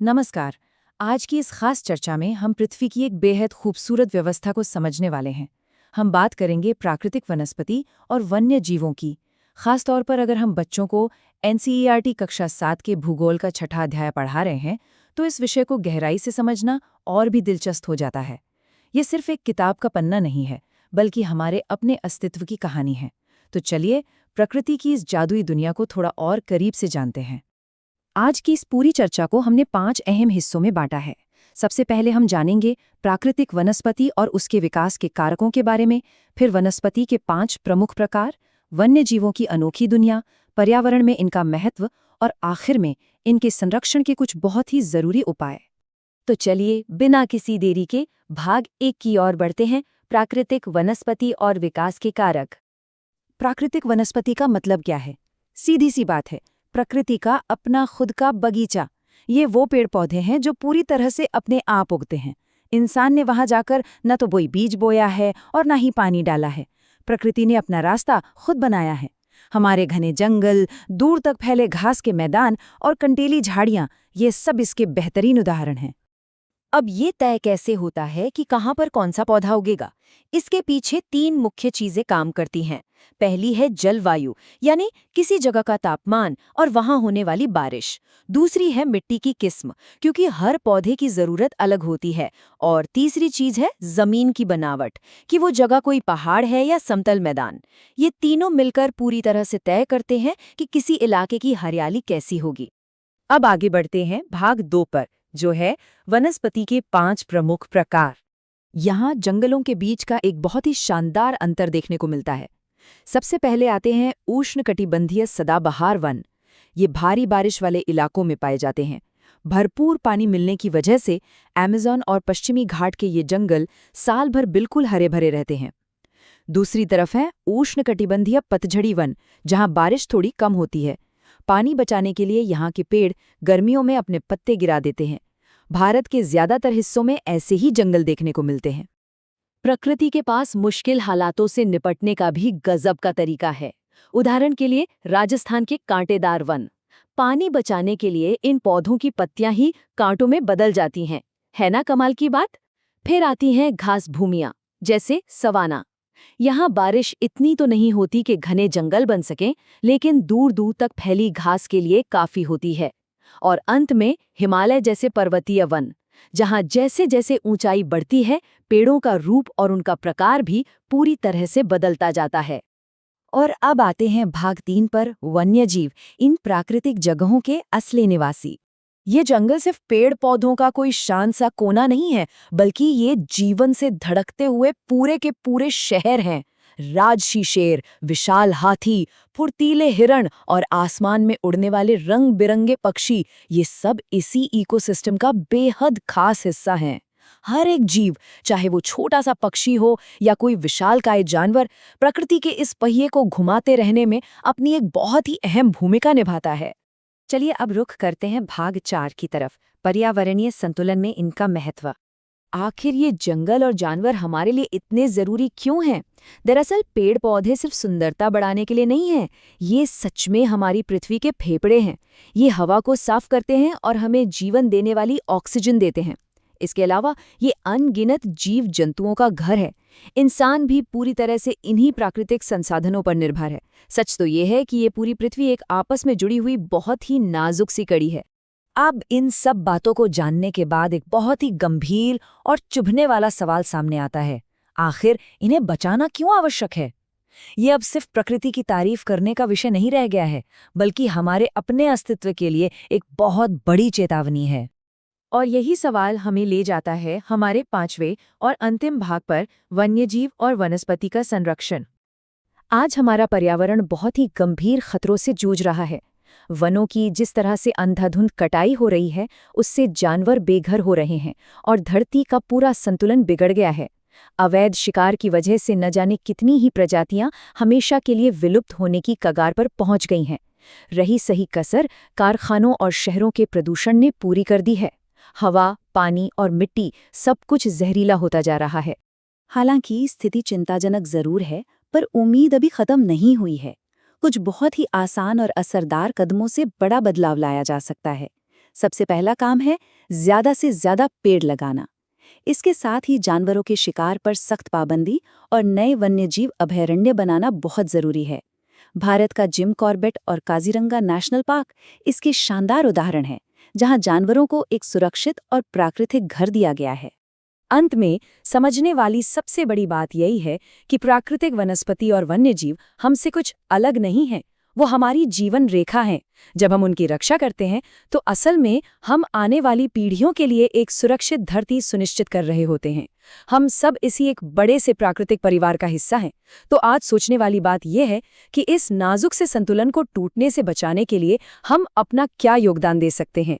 नमस्कार। आज की इस खास चर्चा में हम पृथ्वी की एक बेहद खूबसूरत व्यवस्था को समझने वाले हैं। हम बात करेंगे प्राकृतिक वनस्पति और वन्य जीवों की। खास तौर पर अगर हम बच्चों को एनसीईआरटी कक्षा 7 के भूगोल का छठा अध्याय पढ़ा रहे हैं, तो इस विषय को गहराई से समझना और भी दिलचस्प हो जाता है। ये सिर्फ एक किताब का पन्ना नहीं है, बल्कि हमारे अपने अस्तित्व की कहानी है। तो चलिए, प्रकृति की इस जादुई दुनिया को थोड़ा और करीब से जानते हैं। आज की इस पूरी चर्चा को हमने 5 अहम हिस्सों में बांटा है। सबसे पहले हम जानेंगे प्राकृतिक वनस्पति और उसके विकास के कारकों के बारे में, फिर वनस्पति के 5 प्रमुख प्रकार, वन्य जीवों की अनोखी दुनिया, पर्यावरण में इनका महत्व और आखिर में इनके संरक्षण के कुछ बहुत ही जरूरी उपाय। तो चलिए, बिना किसी देरी के भाग 1 की ओर बढ़ते हैं, प्राकृतिक वनस्पति और विकास के कारक। प्राकृतिक वनस्पति का मतलब क्या है? सीधी सी बात है, प्रकृति का अपना खुद का बगीचा। ये वो पेड़ पौधे हैं जो पूरी तरह से अपने आप उगते हैं। इंसान ने वहां जाकर न तो कोई बीज बोया है और न ही पानी डाला है। प्रकृति ने अपना रास्ता खुद बनाया है। हमारे घने जंगल, दूर तक फैले घास के मैदान और कंटीली झाड़ियां, ये सब इसके बेहतरीन उदाहरण हैं। अब ये तय कैसे होता है कि कहाँ पर कौन सा पौधा उगेगा? इसके पीछे 3 मुख्य चीजें काम करती हैं। पहली है जलवायु, यानी किसी जगह का तापमान और वहां होने वाली बारिश। दूसरी है मिट्टी की किस्म, क्योंकि हर पौधे की जरूरत अलग होती है। और तीसरी चीज है जमीन की बनावट, कि वो जगह कोई पहाड़ है या समतल मैदान। ये तीनों मिलकर पूरी तरह से तय करते हैं कि किसी इलाके की हरियाली कैसी होगी। अब आगे बढ़ते हैं भाग 2 पर, जो है वनस्पति के 5 प्रमुख प्रकार। यहाँ जंगलों के बीच का एक बहुत ही शानदार अंतर देखने को मिलता है। सबसे पहले आते हैं उष्णकटिबंधीय सदाबहार वन। ये भारी बारिश वाले इलाकों में पाए जाते हैं। भरपूर पानी मिलने की वजह से अमेज़न और पश्चिमी घाट के ये जंगल साल भर बिल्कुल हरे भरे रहते हैं। दूसरी तरफ है उष्णकटिबंधीय पतझड़ी वन, जहाँ बारिश थोड़ी कम होती है। पानी बचाने के लिए यहाँ के पेड़ गर्मियों में अपने पत्ते गिरा देते हैं। भारत के ज्यादातर हिस्सों में ऐसे ही जंगल देखने को मिलते हैं। प्रकृति के पास मुश्किल हालातों से निपटने का भी गजब का तरीका है। उदाहरण के लिए राजस्थान के कांटेदार वन। पानी बचाने के लिए इन पौधों की पत्तियां ही कांटों में बदल जाती हैं। है ना कमाल की बात? फिर आती हैं घास भूमियां, जैसे सवाना। यहाँ बारिश इतनी तो नहीं होती कि घने जंगल बन सकें, लेकिन दूर दूर तक फैली घास के लिए काफी होती है। और अंत में हिमालय जैसे पर्वतीय वन, जहाँ जैसे जैसे ऊंचाई बढ़ती है, पेड़ों का रूप और उनका प्रकार भी पूरी तरह से बदलता जाता है। और अब आते हैं भाग 3 पर, वन्यजीव, इन प्राकृतिक जगहों के असली निवासी। ये जंगल सिर्फ पेड़ पौधों का कोई शान सा कोना नहीं है, बल्कि ये जीवन से धड़कते हुए पूरे के पूरे शहर हैं। राजसी शेर, विशाल हाथी, फुर्तीले हिरण और आसमान में उड़ने वाले रंग बिरंगे पक्षी, ये सब इसी इकोसिस्टम का बेहद खास हिस्सा हैं। हर एक जीव, चाहे वो छोटा सा पक्षी हो या कोई विशालकाय जानवर, प्रकृति के इस पहिए को घुमाते रहने में अपनी एक बहुत ही अहम भूमिका निभाता है। चलिए अब रुख करते हैं भाग 4 की तरफ, पर्यावरणीय संतुलन में इनका महत्व। आखिर ये जंगल और जानवर हमारे लिए इतने जरूरी क्यों हैं? दरअसल पेड़ पौधे सिर्फ सुंदरता बढ़ाने के लिए नहीं हैं, ये सच में हमारी पृथ्वी के फेफड़े हैं। ये हवा को साफ करते हैं और हमें जीवन देने वाली ऑक्सीजन देते हैं। इसके अलावा ये अनगिनत जीव जंतुओं का घर है। इंसान भी पूरी तरह से इन्हीं प्राकृतिक संसाधनों पर निर्भर है। सच तो ये है कि ये पूरी पृथ्वी एक आपस में जुड़ी हुई बहुत ही नाजुक सी कड़ी है। अब इन सब बातों को जानने के बाद एक बहुत ही गंभीर और चुभने वाला सवाल सामने आता है। आखिर इन्हें बचाना क्यों आवश्यक है? ये अब सिर्फ प्रकृति की तारीफ करने का विषय नहीं रह गया है, बल्कि हमारे अपने अस्तित्व के लिए एक बहुत बड़ी चेतावनी है। और यही सवाल हमें ले जाता है हमारे 5वें और अंतिम भाग पर, वन्यजीव और वनस्पति का संरक्षण। आज हमारा पर्यावरण बहुत ही गंभीर खतरों से जूझ रहा है। वनों की जिस तरह से अंधाधुंध कटाई हो रही है, उससे जानवर बेघर हो रहे हैं और धरती का पूरा संतुलन बिगड़ गया है। अवैध शिकार की वजह से न जाने कितनी ही प्रजातियां हमेशा के लिए विलुप्त होने की कगार पर पहुंच गई हैं। रही सही कसर कारखानों और शहरों के प्रदूषण ने पूरी कर दी है। हवा, पानी और मिट्टी, सब कुछ जहरीला होता जा रहा है। हालांकि स्थिति चिंताजनक जरूर है, पर उम्मीद अभी खत्म नहीं हुई है। कुछ बहुत ही आसान और असरदार कदमों से बड़ा बदलाव लाया जा सकता है। सबसे पहला काम है ज्यादा से ज्यादा पेड़ लगाना। इसके साथ ही जानवरों के शिकार पर सख्त पाबंदी और नए वन्यजीव अभयारण्य बनाना बहुत जरूरी है। भारत का जिम कॉर्बेट और काजीरंगा नेशनल पार्क इसके शानदार उदाहरण हैं, जहां जानवरों को एक सुरक्षित और प्राकृतिक घर दिया गया है। अंत में समझने वाली सबसे बड़ी बात यही है कि प्राकृतिक वनस्पति और वन्यजीव हमसे कुछ अलग नहीं हैं, वो हमारी जीवन रेखा हैं। जब हम उनकी रक्षा करते हैं तो असल में हम आने वाली पीढ़ियों के लिए एक सुरक्षित धरती सुनिश्चित कर रहे होते हैं। हम सब इसी एक बड़े से प्राकृतिक परिवार का हिस्सा हैं। तो आज सोचने वाली बात यह है कि इस नाजुक से संतुलन को टूटने से बचाने के लिए हम अपना क्या योगदान दे सकते हैं।